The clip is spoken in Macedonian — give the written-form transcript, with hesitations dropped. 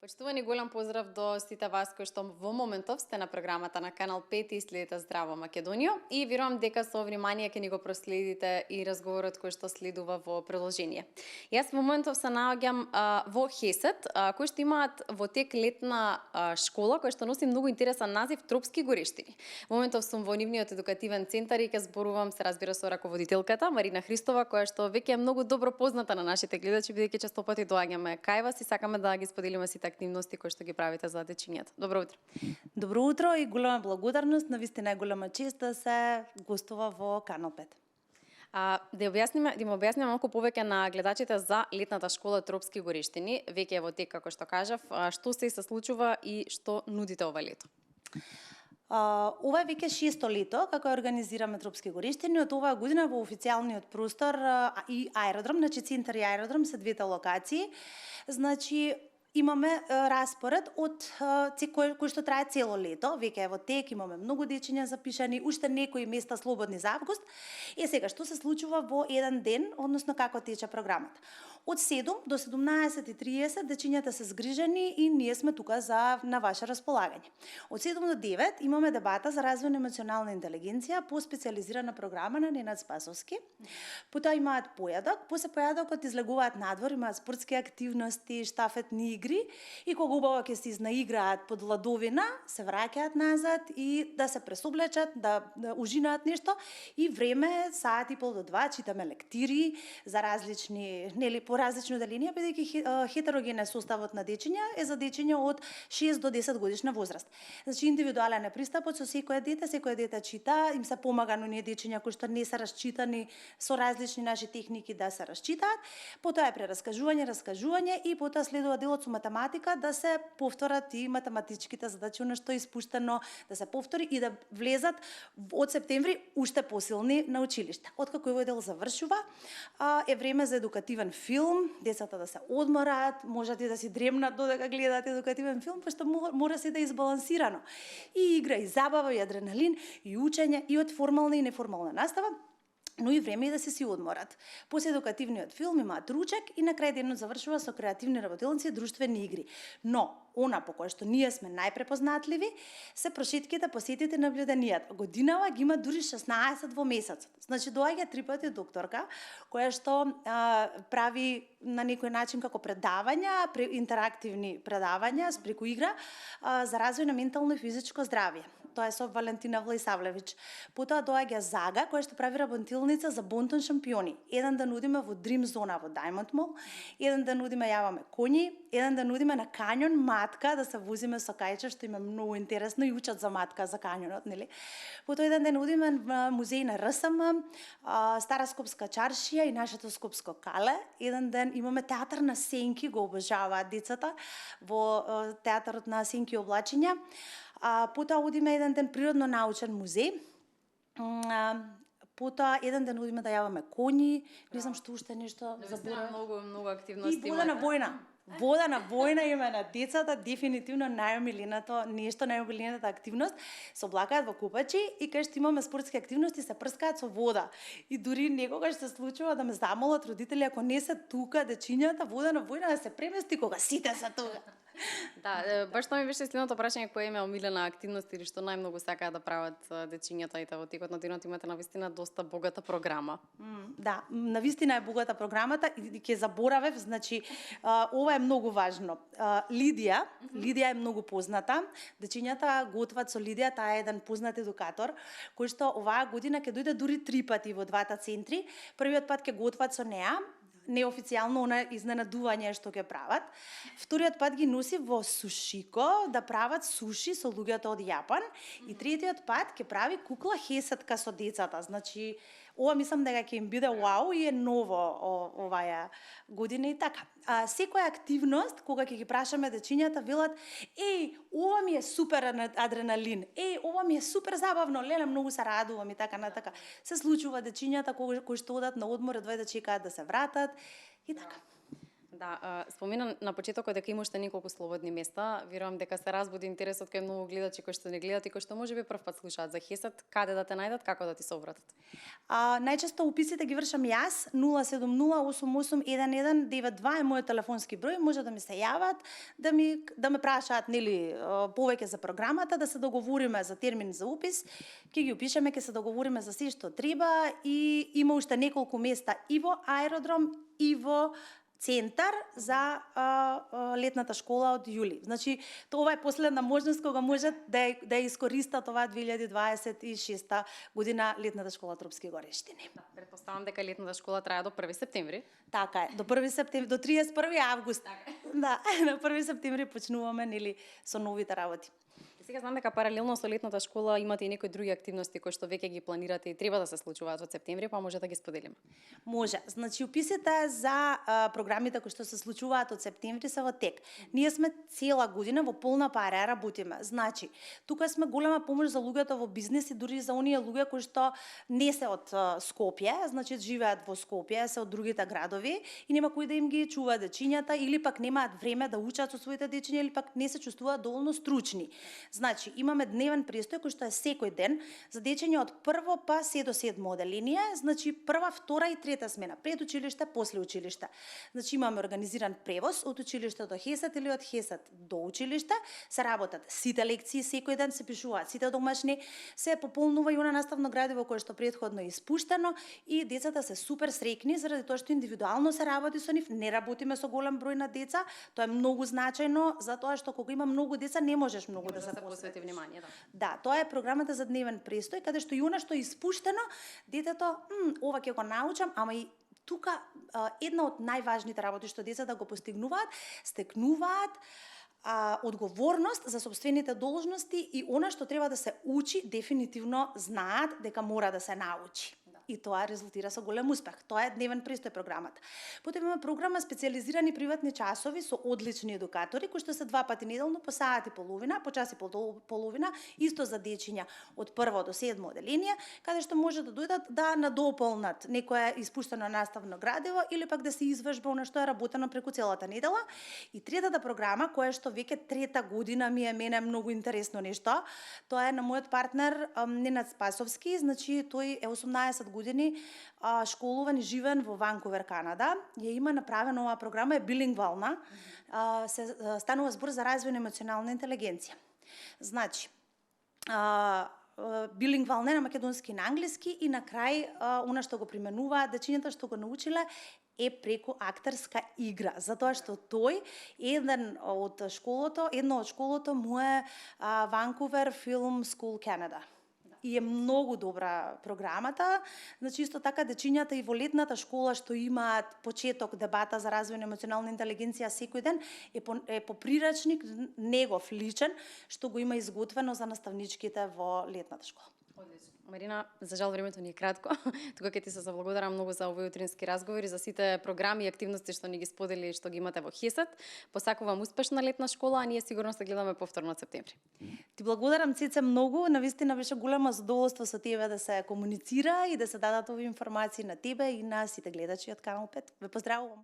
Почитувани, голем поздрав до сите вас кои што во моментов сте на програмата на Канал 5 и следите Здраво Македонија и верувам дека со внимание ќе ни го проследите и разговорот кој што следува во продолжение. Јас во моментов се наоѓам во Хесет, кои што имаат во тек летна школа која што носи многу интересен назив Тропски горештини. Во моментов сум во нивниот едукативен центар и ќе зборувам се разбира со раководителката Марина Христова, која што веќе е многу добро позната на нашите гледачи бидејќи често пати доаѓаме кај вас и сакаме да ги споделиме сите активности кои што ги правите за дечињата. Добро утро. Добро утро и голема благодарност, навистина е голема чест да се гостува во Канал 5. Да им објасниме малку повеќе на гледачите за летната школа Тропски горештини. Веќе е во тек, како што кажав, што се случува и што нудите ова лето? Ова е веќе 6-то лето како организираме Тропски горештини. Од оваа година во официјалниот простор и аеродром, значи центар и аеродром се двете локации. Значи имаме распоред од кој што трае цело лето, веќе е во тек, имаме многу дечиња запишани, уште некои места слободни за август. Сега што се случува во еден ден, односно како тече програмата? Од 7 до 17:30 дечињата се згрижени и ние сме тука на ваше располагање. Од 7 до 9 имаме дебата за развој на емоционална интелигенција по специализирана програма на Ненад Спасовски. Потоа имаат појадок, после појадокот излегуваат надвор, имаат спортски активности, штафетни игри и кога убаво ќе се изнаиграат под ладовина, се враќаат назад и да се пресоблечат, да ужинаат нешто и време саат и пол до 2 читаме лектири за различни, по различни оделенија, бидејќи хетероген е составот на дечиња е за дечиња од 6 до 10 годишна возраст. Значи индивидуален е пристапот со секое дете чита, им се помага на оние дечиња кои што не се расчитани со различни наши техники да се расчитаат. Потоа е раскажување и потоа следува делот со математика да се повторат и математичките задачи, она што е испуштено да се повтори и да влезат од септември уште посилни на училиште. Откако овој дел завршува, е време за едукативен филм, децата да се одморат, можат и да си дремнат додека гледаат едукативен филм, пошто мора се да е избалансирано. И игра, и забава, и адреналин, и учење, и од формална и неформална настава, но и време и да се си одморат. После едукативниот филм имаат ручек и на крај денот завршува со креативни работилници и друштвени игри. Но, она по која што ние сме најпрепознатливи, се прошетките, посетите, наблюденијата. Годинава ги има дури 16 во месецот. Значи, доаѓа 3 пати докторка, која што прави на некој начин како предавања, интерактивни предавања, преку игра, за развој на ментално и физичко здравје. Тоа е со Валентина Влајсавлевич. Потоа доаѓа Зага, која што прави работилница за бонтон шампиони. Еден да нудиме во Дрим зона во Diamond Mall, еден да нудиме јаваме коњи, еден да нудиме на кањон матка, да се возиме со кајче, што има многу интересно и учат за матка, за кањонот, нели? Потоа еден ден нудиме музеј на РСМ, Стара Скопска чаршија и нашето Скопско кале. Еден ден имаме театар на сенки, го обожаваат децата во театарот на сенки облачиња. Потоа одиме еден ден природно-научен музеј. Потоа еден ден одиме да јаваме коњи, не знам што уште нешто заборав. Многу активности. И вода на војна. Вода на војна има на децата, дефинитивно најомиленото нешто, најомилената активност. Се облакаат во купачи и кај што имаме спортски активности се прскаат со вода. И дури некогаш се случува да ме замолат родители ако не се тука дечињата, вода на војна да се премести кога сите се тука. Да, баш тоа ми беше следното прашање, која е омилена активност или што најмногу сакаат да прават дечињата и во текот на денот имате навистина доста богата програма. Да, навистина е богата програмата и ќе заборавев, значи ова е многу важно. Лидија е многу позната. Дечињата готват со Лидија, таа е еден познат едукатор кој што оваа година ќе дојде дури 3 пати во двата центри. Првиот пат ќе готват со неа, неофицијално она изненадување што ќе прават. Вториот пат ги носи во Сушико да прават суши со луѓето од Јапан и третиот пат ќе прави кукла хесетка со децата. Значи, ова мислам дека ќе им биде вау и е ново оваа година и така. Секоја активност, кога ќе ги прашаме дечињата, велат: "Еј, ова ми е супер адреналин. Еј, ова ми е супер забавно, леле, многу се радувам" и така натака. Се случува дечињата кои што одат на одмор, едва да чекаат да се вратат и така. Да, спомена на почетокот дека има уште неколку слободни места. Верувам дека се разбуди интересот кај многу гледачи кои што не гледат и кои што можеби прв пат слушаат за Хесет. Каде да те најдат, како да ти се обратат? Најчесто уписите ги вршам јас, 070881192 е мојот телефонски број, може да ми се јават, да ме прашаат нели повеќе за програмата, да се договориме за термин за упис, ќе ги упишеме, ќе се договориме за се што треба и има уште неколку места и во аеродром и во центар за летната школа од јули. Значи, тоа е последна можност кога можат да искористат оваа 2026 година летната школа Тропски Горештини. Да, претпоставам дека летната школа трае до 1 септември. Така е, до 1 септември, до 31 август. Така. Да, на 1 септември почнуваме нели со новите работи. Сега знам дека паралелно со летната школа имате и некои други активности кои што веќе ги планирате и треба да се случуваат во септември, па може да ги споделиме. Може. Значи, уписите за програмите кои што се случуваат од септември се во тек. Ние сме цела година во полна пара работиме. Значи, тука сме голема помош за луѓето во бизнес и дури за оние луѓе кои што не се од Скопје, значи живеат во Скопје, се од другите градови и нема кој да им ги чува дечињата или пак немаат време да учат со своите дечиња или пак не се чувствуваат доволно стручни. Значи, имаме дневен престој кој што е секој ден за дечиња од прво па се до 7 оделение, значи прва, втора и трета смена, пред училиште, после училиште. Значи имаме организиран превоз од училиште до Хесет или од Хесет до училиште, се работат сите лекции, секој ден се пишуваат сите домашни, се пополнува и она наставно градиво кое што претходно е испуштено и децата се супер среќни заради тоа што индивидуално се работи со нив, не работиме со голем број на деца, тоа е многу значајно затоа што кога има многу деца не можеш многу да се посвети внимание, да. Да, тоа е програмата за дневен престој, каде што и она што е испуштено, детето, ова ќе го научам, ама и тука една од најважните работи што децата го постигнуваат, стекнуваат одговорност за сопствените должности и она што треба да се учи, дефинитивно знаат дека мора да се научи. И тоа резултира со голем успех. Тоа е дневен престој програмата. Потоа имаме програма специјализирани приватни часови со одлични едукатори кои што се 2 пати неделно по саат и половина, по час и половина, исто за дечиња од прво до 7 оделение, каде што може да дојдат да надополнат некое испуштено наставно градиво или пак да се извежба она што е работено преку целата недела. И третата програма, која што веќе трета година ми е мене многу интересно нешто, тоа е на мојот партнер Ненад Спасовски, значи тој е 18 години школуван и живеен во Ванкувер, Канада. Ја има направена оваа програма, е билингвална, се станува збор за развој на емоционална интелигенција. Значи, билингвална на македонски и на англиски и на крај она што го применуваат дечињата што го научиле е преку актерска игра, затоа што тој едно од школото му е Vancouver Film School Canada. И е многу добра програмата. Значи, исто така, дечињата и во летната школа што имаат почеток дебата за развој на емоционална интелигенција секој ден, е по прирачник негов личен, што го има изготвено за наставничките во летната школа. Одлично. Марина, за жал времето ни е кратко. Тука ќе ти се заблагодарам многу за овој утрински разговор и за сите програми и активности што ни ги сподели што ги имате во Хесет. Посакувам успешна летна школа, а ние сигурно се гледаме повторно од септември. Ти благодарам, Цеце, многу. Навистина беше големо задоволство со тебе да се комуницира и да се дадат овие информации на тебе и на сите гледачи од Канал 5. Ве поздравувам.